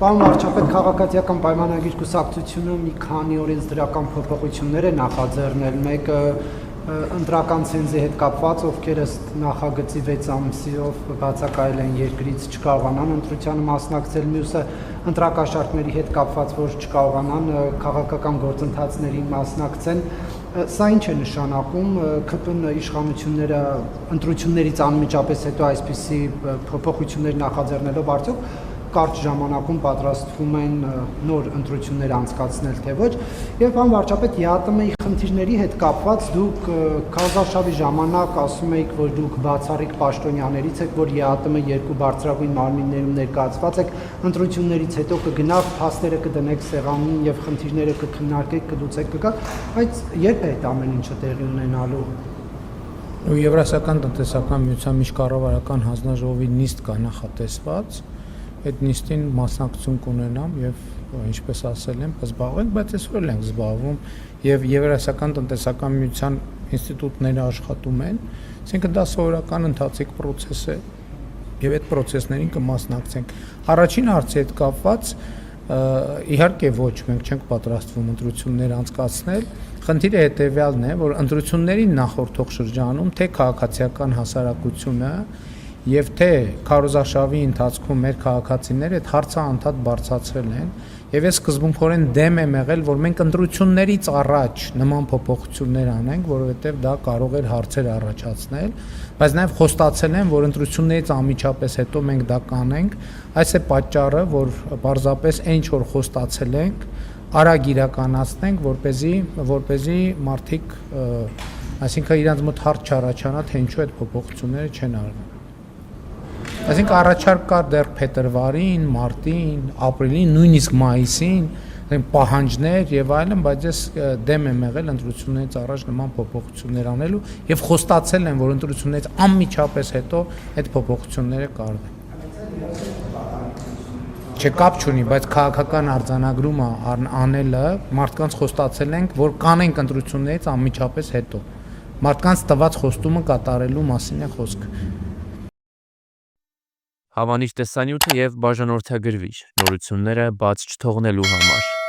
Պարոն վարչապետ, քաղաքացիական պայմանագիր կուսակցությունը մի քանի օրենսդրական փոփոխություններ է նախաձեռնել, մեկը ընտրական ցենզի հետ կապված, ովքեր ըստ նախագծի 6 ամսով բացակայել են երկրից չկարողանան ընտրությանը մասնակցել, մյուսը ընտրակաշառքների հետ կապված, որ չկարողանան քաղաքական գործընթացներին մասնակցեն։ Սա ինչ է նշանակում, ԿՊ իշխանությունները ընտրություններից անմիջապես հետո այսպիսի փոփոխություններ նախաձեռնելով արդյոք կարճ ժամանակում պատրաստվում են նոր ընտրություններ անցկացնել, թե ոչ, եւ պարոն վարչապետ, ԵԱՏՄ-ի խնդիրների հետ կապված դուք քարոզարշավի ժամանակ ասում եք, որ դուք բացառիկ պաշտոնյաներից եք, որ ԵԱՏՄ երկու բարձրագույն մարմիններում ներկայացված եք, ընտրություններից հետո կգնաք, փաստերը կդնեք սեղանին եւ խնդիրները կքննարկեք, կլուծեք, կգաք, բայց երբ է այդ ամեն ինչը տեղի ունենալու։ Եվրասիական տնտեսական միության միջկառավարական հանձնաժողովի նիստ կա նախատեսված, այդ նիստին մասնակցություն կունենամ եւ ինչպես ասել եմ, կզբաղվենք, բայց այսօր էլ ենք զբաղվում եւ Եվրասիական տնտեսական միության ինստիտուտները աշխատում են, այսինքն դա սովորական ընթացիկ process է եւ այդ process-ներին կմասնակցենք։ Առաջին հարցի հետ կապված իհարկե ոչ, մենք չենք պատրաստվում ընտրություններ անցկացնել։ Խնդիրը հետեւյալն է, որ ընտրությունների նախորդող շրջանում թե քաղաքացիական հասարակությունը եւ թե քարոզարշավի ընթացքում մեր քաղաքացիները այդ հարցը անդադ բարձրացրել են եւ ես սկզբունքորեն դեմ եմ եղել, որ մենք ընտրություններից առաջ նման փոփոխություններ անենք, որովհետեւ դա կարող էր հարցեր առաջացնել, բայց նաեւ խոստացել եմ, որ ընտրություններից անմիջապես հետո մենք դա կանենք, այս է պատճառը, որ պարզապես այն ինչ որ խոստացել ենք, արագ իրականացնենք, որպեսզի մարդիկ, այսինքն իրանց մոտ հարց չառաջանա, թե ինչու այդ փոփոխությունները չեն արվում։ Այսինքն առաջարկ կար դեռ փետրվարին, մարտին, ապրիլին, նույնիսկ մայիսին, պահանջներ եւ այլն, բայց ես դեմ եմ եղել ընտրություններից առաջ նման փոփոխություններ անելու եւ խոստացել եմ, որ ընտրություններից անմիջապես հետո այդ փոփոխությունները կարվեն։ Չկապ չունի, բայց քաղաքական արձանագրումը անելը մարդկանց խոստացել ենք, որ կանենք ընտրություններից անմիջապես հետո։ Մարդկանց տված խոստումը կատարելու մասին է խոսքը։ Հավանիչ տեսանյութը եւ բաժանորդագրվիչ նորությունները բաց չթողնելու համար։